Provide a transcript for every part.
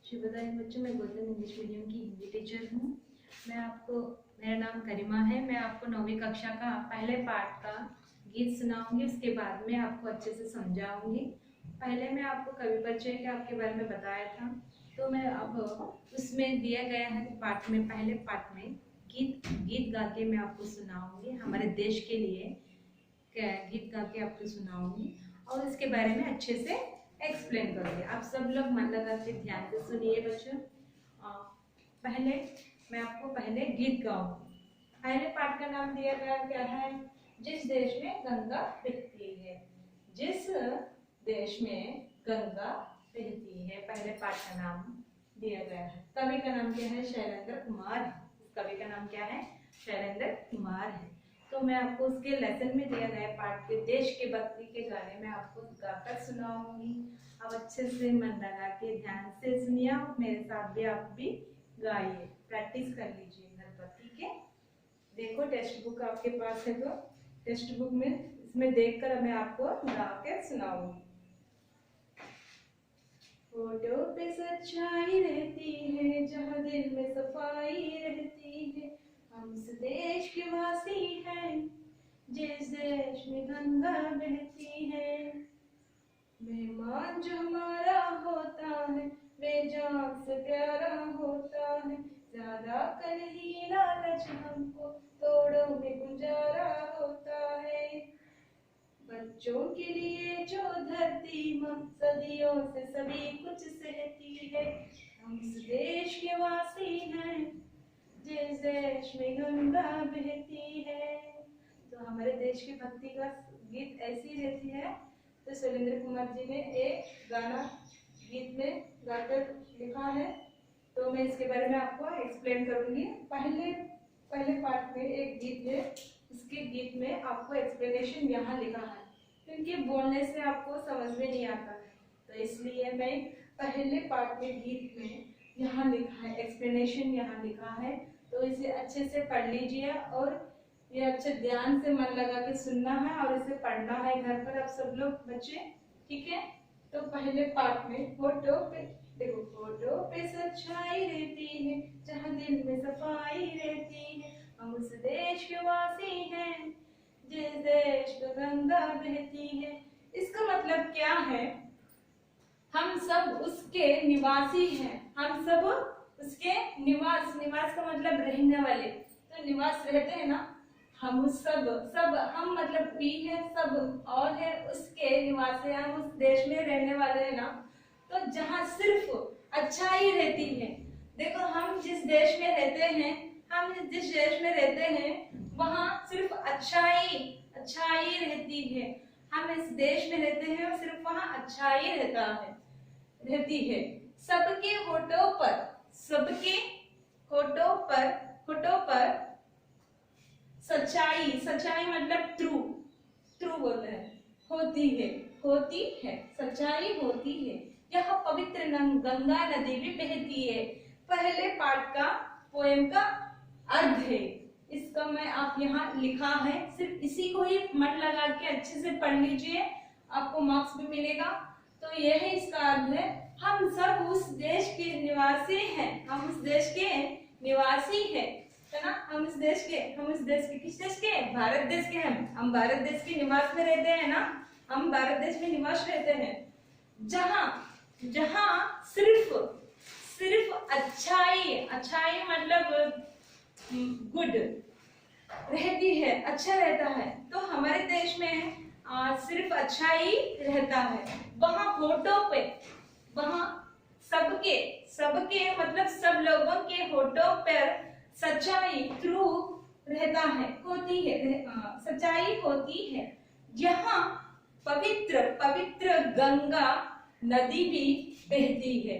शुभोदय बच्चों, मैं golden English medium की हिंदी टीचर हूँ। मेरा नाम करीमा है। मैं आपको 9वीं कक्षा का पहले पाठ का गीत सुनाऊंगी। उसके बाद में आपको अच्छे से समझाऊंगी। पहले मैं आपको कवि परिचय के आपके बारे में बताया था, तो मैं अब उसमें दिया गया है पाठ में, पहले पाठ में गीत गा के मैं आपको सुनाऊंगी। हमारे देश के लिए गीत गा के आपको सुनाऊंगी और इसके बारे में अच्छे से एक्सप्लेन करूंगी। आप सब लोग मन लगा के ध्यान से सुनिए बच्चों। पहले मैं आपको पहले गीत गाऊंगी। पहले पाठ का नाम दिया गया क्या है? जिस देश में गंगा बहती है। जिस देश में गंगा बहती है, पहले पाठ का नाम दिया गया है। कवि का नाम क्या है? शैलेंद्र कुमार है। कवि का नाम क्या है? शैलेंद्र कुमार है। तो मैं आपको उसके लेसन में दिया गया पाठ के देश के भक्ति के गाने में आपको गाकर सुनाऊंगी। अब अच्छे से मन लगा के ध्यान से सुनिए और मेरे साथ भी आप भी गाइए, प्रैक्टिस कर लीजिए घर पर, ठीक है? देखो टेक्स्ट बुक आपके पास है, तो टेक्स्ट बुक में इसमें देखकर मैं आपको गा के सुनाऊंगी। फोटो पे सच्चाई रहती है, जहाँ दिल में सफाई रहती है। हम इस देश के वासी हैं, जिस देश में गंगा बहती है। मेहमान जो हमारा होता है, वे जान से प्यारा होता है। ज्यादा कर ही लालच हमको तोड़ों में गुजारा होता है। बच्चों के लिए जो धरती माँ सदियों से सभी कुछ सहती है। हम इस देश के वासी हैं, जिस देश में गंगा बहती है। तो हमारे देश की भक्ति का गीत ऐसी रहती है। तो शैलेंद्र कुमार जी ने एक गाना गीत में गाकर लिखा है, तो मैं इसके बारे में आपको एक्सप्लेन करूंगी। पहले पार्ट में एक गीत है, इसके गीत में आपको एक्सप्लेनेशन यहाँ लिखा है, क्योंकि बोलने से आपको समझ में नहीं आता है, तो इसलिए मैं पहले पार्ट में गीत में यहाँ लिखा है, एक्सप्लेनेशन यहाँ लिखा है, तो इसे अच्छे से पढ़ लीजिए और ये अच्छे ध्यान से मन लगा के सुनना है और इसे पढ़ना है घर पर आप सब लोग बच्चे, ठीक है? तो पहले पार्ट में फोटो पे देखो, फोटो पे सच्चाई रहती है, जहाँ दिल में सफाई रहती है। हम उस देश के वासी हैं, जिस देश में गंगा बहती है। इसका मतलब क्या है? हम सब उसके निवासी हैं। हम सब उसके निवास का मतलब रहने वाले, तो निवास रहते हैं ना। हम उस सब हम मतलब भी है, सब और है उसके निवासी, हम उस देश में रहने वाले हैं ना। तो जहाँ सिर्फ अच्छाई रहती है। देखो, हम जिस देश में रहते हैं, वहाँ सिर्फ अच्छाई रहती है। हम इस देश में रहते हैं और सिर्फ वहाँ अच्छाई रहती है। सबके होठों पर सच्चाई मतलब ट्रू बोलते हैं, होती है, सच्चाई होती है। यह पवित्र गंगा नदी भी बहती है। पहले पार्ट का पोएम का अर्थ है, इसका मैं आप यहाँ लिखा है, सिर्फ इसी को ही मन लगा के अच्छे से पढ़ लीजिए, आपको मार्क्स भी मिलेगा। तो यह है इसका अर्थ है, हम सब उस देश के निवासी हैं। हम उस देश के निवासी हैं, है ना? हम इस देश के किस देश के? भारत देश के हैं। हम भारत देश के निवास में रहते हैं ना। हम भारत देश में निवास रहते हैं, जहाँ सिर्फ अच्छाई मतलब गुड रहती है, अच्छा रहता है। तो हमारे देश में सिर्फ अच्छा ही रहता है। वहाँ होठों पे, वहाँ सबके मतलब सब लोगों के होठों पर सच्चाई ट्रू रहता है, सच्चाई होती है। यहाँ पवित्र गंगा नदी भी बहती है।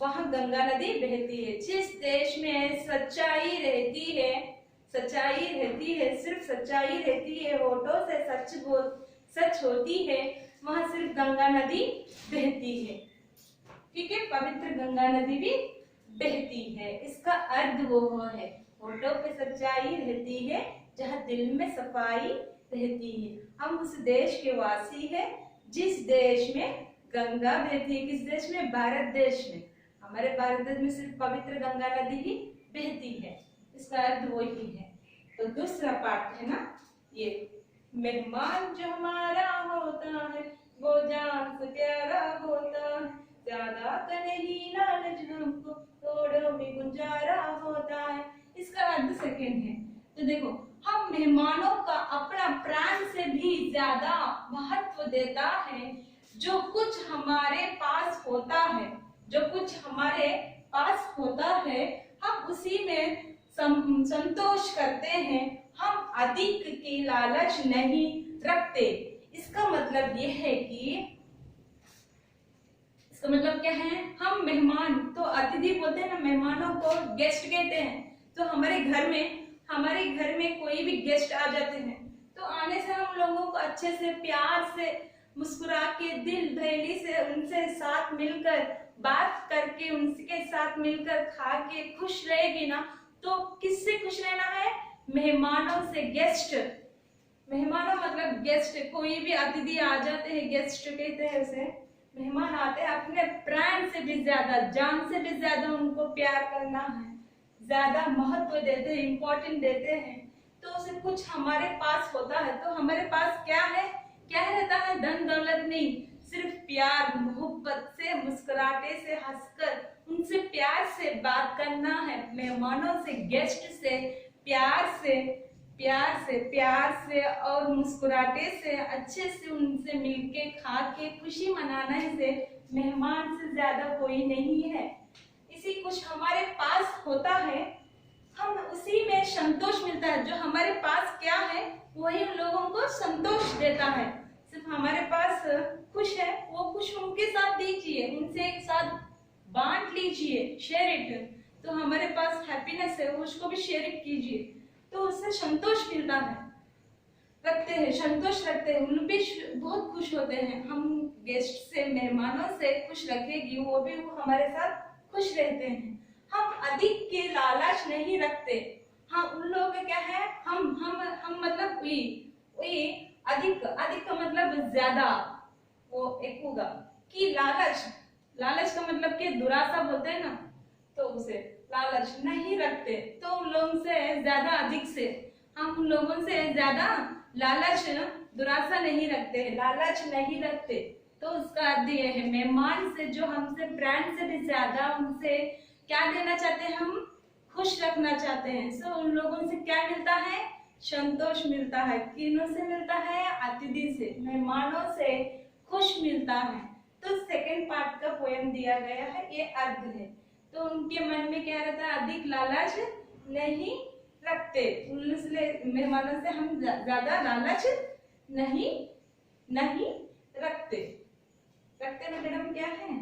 वहाँ गंगा नदी बहती है। जिस देश में सच्चाई रहती है, सिर्फ सच्चाई रहती है, होठों से सच होती है, वहाँ सिर्फ गंगा नदी बहती है, ठीक है? पवित्र गंगा नदी भी बहती है। इसका अर्थ वो है, होठों पे सच्चाई रहती है, जहाँ दिल में सफाई रहती है। हम उस देश के वासी हैं, जिस देश में गंगा बहती है। किस देश में? भारत देश में। हमारे भारत देश में सिर्फ पवित्र गंगा नदी ही बहती है, इसका अर्थ वही है। तो दूसरा पार्ट है ना ये, मेहमान जो हमारा होता है वो जान से प्यारा होता है, ज्यादा का नहीं लालच हमको थोड़ों में गुजारा होता है, इसका अर्थ सेकंड है। तो देखो, हम मेहमानों का अपना प्राण से भी ज्यादा महत्व देता है। जो कुछ हमारे पास होता है, जो कुछ हमारे पास होता है, हम उसी में संतोष करते हैं, हम अधिक की लालच नहीं रखते। इसका मतलब ये है कि, इसका मतलब क्या है, हम मेहमान तो अतिथि बोलते हैं ना, मेहमानों को गेस्ट कहते हैं। तो हमारे घर में कोई भी गेस्ट आ जाते हैं तो आने से हम लोगों को अच्छे से प्यार से मुस्कुरा के दिल दहली से उनसे साथ मिलकर बात करके उनके साथ मिलकर खा के खुश रहेगी ना। तो किससे खुश रहना है? मेहमानों से। गेस्ट, मेहमानों मतलब गेस्ट, कोई भी अतिथि आ जाते हैं गेस्ट कहते हैं उसे। मेहमान आते हैं, अपने प्राण से भी ज्यादा, जान से भी ज्यादा उनको प्यार करना है, ज्यादा महत्व देते हैं, इम्पोर्टेंट देते हैं। तो उसे कुछ हमारे पास होता है तो हमारे पास क्या है, क्या रहता है? धन दौलत नहीं, सिर्फ प्यार मोहब्बत से, मुस्कुराहटे से, हंसकर उनसे प्यार से बात करना है। मेहमानों से, गेस्ट से प्यार से और मुस्कुराहटे से अच्छे से उनसे मिलके खा के खुशी मनाने से मेहमान से ज्यादा कोई नहीं है। इसी कुछ हमारे पास होता है, हम उसी में संतोष मिलता है। जो हमारे पास क्या है वही लोगों को संतोष देता है। सिर्फ हमारे पास खुश है, वो खुश उनके साथ दीजिए, उनसे एक साथ बांट लीजिए, शेयर इट। तो हमारे पास हैप्पीनेस है, उसको भी शेयर कीजिए, तो उससे संतोष मिलता है, रखते हैं, संतोष रखते हैं, उन भी बहुत खुश होते हैं। हम गेस्ट से, मेहमानों से खुश रखेगी, वो भी हमारे साथ खुश रहते हैं। हम अधिक की लालच नहीं रखते। हाँ, उन लोगों का क्या है, हम मतलब वही अधिक का मतलब ज्यादा, वो एक होगा कि लालच का मतलब कि दुरासा बोलते हैं ना, तो उसे लालच नहीं रखते। तो उन लोगों से ज्यादा, अधिक से, हम उन लोगों से ज्यादा लालच, दुरासा नहीं रखते, लालच नहीं रखते। तो उसका अर्थ ये है, मेहमान से जो हमसे प्राण से भी ज्यादा उनसे क्या देना चाहते हैं, हम खुश रखना चाहते हैं। सो उन लोगों से क्या मिलता है? संतोष मिलता है। किनों से मिलता है? अतिथि से, मेहमानों से खुश मिलता है। तो सेकंड पार्ट का पोएम दिया गया है, ये अर्थ है। तो उनके मन में क्या रहता है? अधिक लालच नहीं रखते, मेहमानों से हम ज्यादा लालच नहीं रखते में मैडम क्या है?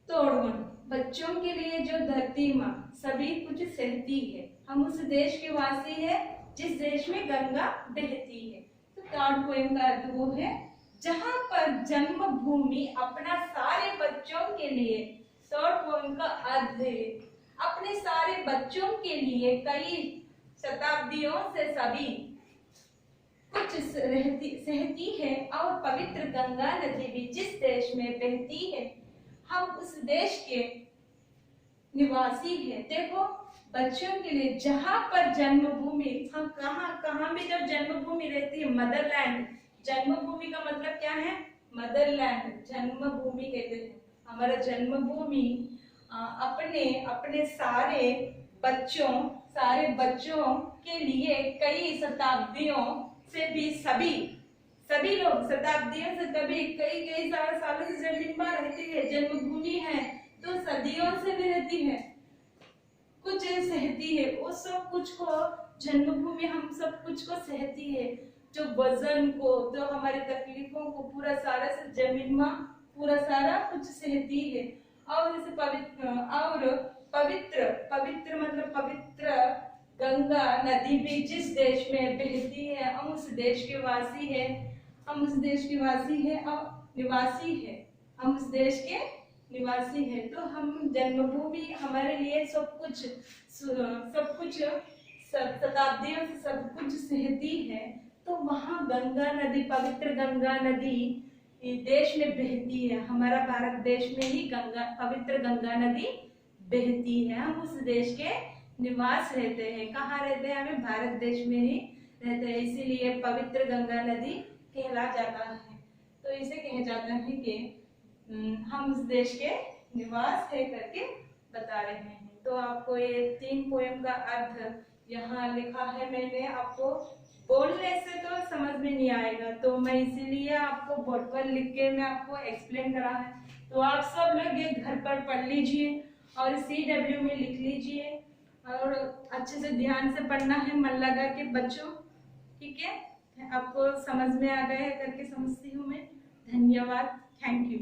तोड़वन, बच्चों के लिए जो धरती माँ सभी कुछ सहती है, हम उस देश के वासी है जिस देश में गंगा बहती है। तो थर्ड पोएम का अर्थ वो है, जहाँ पर जन्मभूमि अपना सारे बच्चों के लिए। थर्ड पोएम का अर्थ है, अपने सारे बच्चों के लिए कई शताब्दियों से सभी कुछ सहती है, और पवित्र गंगा नदी भी जिस देश में बहती है, हम उस देश के निवासी है। देखो, बच्चों के लिए जहाँ पर जन्मभूमि, हम कहाँ भी जब जन्मभूमि रहती है, मदरलैंड। जन्मभूमि का मतलब क्या है? मदरलैंड, जन्मभूमि कहते हैं। हमारा जन्मभूमि अपने सारे बच्चों के लिए कई शताब्दियों से भी सभी लोग शताब्दियों से कई सालों से जमीन पर रहती है, जन्मभूमि है, तो सदियों से भी रहती है, कुछ सहती है। वो सब कुछ को, जन्मभूमि हम सब कुछ को सहती है, जो वजन को, जो हमारी तकलीफों को पूरा सारा से जमीन में पूरा सारा कुछ सहती है। और इसे पवित्र मतलब पवित्र गंगा नदी भी जिस देश में बहती है, हम उस देश के वासी है, हम उस देश के वासी है और निवासी है, हम उस देश के निवासी है। तो हम जन्मभूमि हमारे लिए सब कुछ शताब्दियों से सब कुछ सहती है। तो वहाँ गंगा नदी, पवित्र गंगा नदी ये देश में बहती है, हमारा भारत देश में ही गंगा, पवित्र गंगा नदी बहती है। हम उस देश के निवास रहते हैं। कहाँ रहते हैं? हमें भारत देश में ही रहते हैं, इसीलिए पवित्र गंगा नदी कहला जाता है। तो इसे कहा जाता है कि हम उस देश के निवास है करके बता रहे हैं। तो आपको ये 3 पोएम का अर्थ यहाँ लिखा है मैंने, आपको बोलने से तो समझ में नहीं आएगा, तो मैं इसीलिए आपको बोर्ड पर लिख के मैं आपको एक्सप्लेन करा है। तो आप सब लोग ये घर पर पढ़ लीजिए और CW में लिख लीजिए और अच्छे से ध्यान से पढ़ना है, मन लगा के बच्चों, ठीक है? आपको समझ में आ गया है करके समझती हूँ मैं। धन्यवाद, थैंक यू।